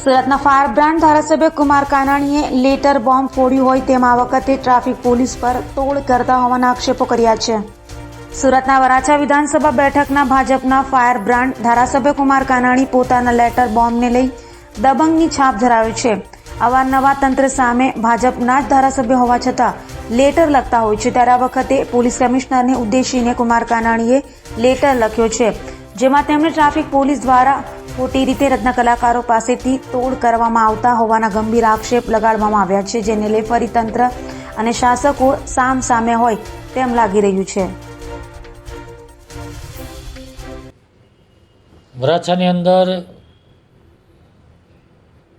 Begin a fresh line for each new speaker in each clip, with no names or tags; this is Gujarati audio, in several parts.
સુરતના ફાયર બ્રાન્ડ ધારાસભ્ય કુમાર કાનાણીએ લેટર બોમ્બ ફોડ્યું હોય તેમ આ વખતે ટ્રાફિક પોલીસ પર તોડ કરતા હોવાના આક્ષેપો કર્યા છે। સુરતના વરાછા વિધાનસભા બેઠકના ભાજપના ફાયર બ્રાન્ડ ધારાસભ્ય કુમાર કાનાણી પોતાના લેટર બોમ્બને લઈ દબંગની છાપ ધરાવે છે। અવારનવાર તંત્ર સામે ભાજપના જ ધારાસભ્ય હોવા છતાં લેટર લખતા હોય છે, ત્યારે આ વખતે પોલીસ કમિશનરને ઉદ્દેશીને કુમાર કાનાણીએ લેટર લખ્યો છે, જેમાં તેમણે ટ્રાફિક પોલીસ દ્વારા ખોટી રીતે રત્ન કલાકારો પાસેથી તોડ કરવામાં આવતા હોવાના ગંભીર આક્ષેપ લગાડવામાં આવ્યા છે, જેને લઈ ફરી તંત્ર અને શાસકો સામ સામે હોય તેમ લાગી રહ્યું છે।
વરાછાની અંદર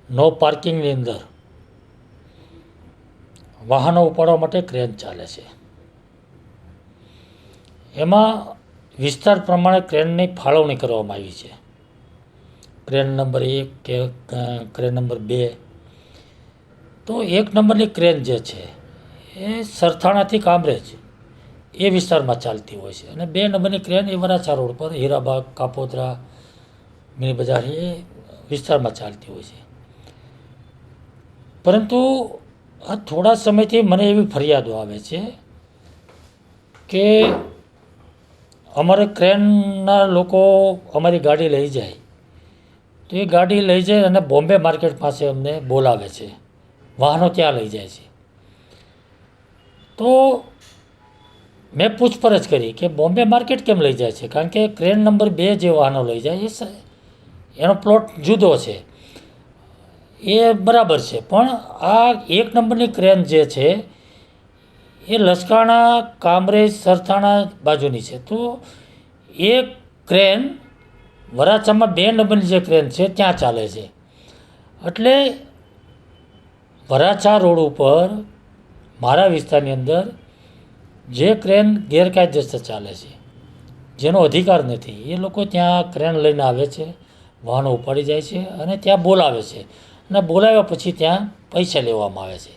નો પાર્કિંગની અંદર વાહનો ઉપાડવા માટે ક્રેન ચાલે છે। એમાં વિસ્તાર પ્રમાણે ક્રેનની ફાળવણી કરવામાં આવી છે। ક્રેન નંબર 1 કે ક્રેન નંબર 2, તો 1 નંબરની ક્રેન જે છે એ સરથાણાથી કામરેજ એ વિસ્તારમાં ચાલતી હોય છે, અને 2 નંબરની ક્રેન એ વરાછા રોડ પર હીરાબાગ, કાપોદ્રા, મિની બજાર એ વિસ્તારમાં ચાલતી હોય છે। પરંતુ આ થોડા સમયથી મને એવી ફરિયાદો આવે છે કે અમારે ક્રેનના લોકો અમારી ગાડી લઈ જાય તો એ ગાડી લઈ જાય અને બોમ્બે માર્કેટ પાસે અમને બોલાવે છે, વાહનો ત્યાં લઈ જાય છે। તો મેં પૂછપરછ કરી કે બોમ્બે માર્કેટ કેમ લઈ જાય છે, કારણ કે ક્રેન નંબર 2 જે વાહનો લઈ જાય એનો પ્લોટ જુદો છે, એ બરાબર છે, પણ આ 1 નંબરની ક્રેન જે છે એ લસકાણા, કામરેજ, સરથાણા બાજુની છે। તો એ ક્રેન વરાછામાં 2 નંબરની જે ક્રેન છે ત્યાં ચાલે છે, એટલે વરાછા રોડ ઉપર મારા વિસ્તારની અંદર જે ક્રેન ગેરકાયદેસર ચાલે છે, જેનો અધિકાર નથી, એ લોકો ત્યાં ક્રેન લઈને આવે છે, વાહનો ઉપાડી જાય છે અને ત્યાં બોલાવે છે, અને બોલાવ્યા પછી ત્યાં પૈસા લેવામાં આવે છે।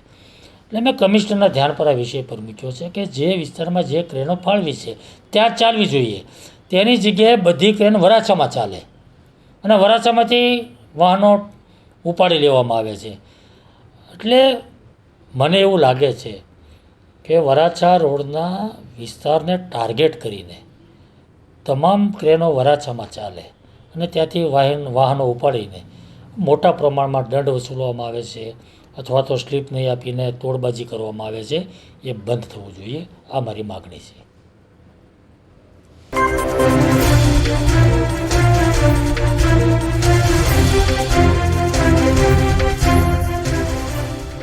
એટલે મેં કમિશનરના ધ્યાન પર આ વિષય પર મૂક્યો છે કે જે વિસ્તારમાં જે ક્રેનો ફાળવી છે ત્યાં ચાલવી જોઈએ, તેની જગ્યાએ બધી ક્રેન વરાછામાં ચાલે અને વરાછામાંથી વાહનો ઉપાડી લેવામાં આવે છે। એટલે મને એવું લાગે છે કે વરાછા રોડના વિસ્તારને ટાર્ગેટ કરીને તમામ ક્રેનો વરાછામાં ચાલે અને ત્યાંથી વાહનો ઉપાડીને મોટા પ્રમાણમાં દંડ વસૂલવામાં આવે છે, અથવા તો સ્લીપ નહીં આપીને તોડબાજી કરવામાં આવે છે, એ બંધ થવું જોઈએ, આ મારી માગણી છે।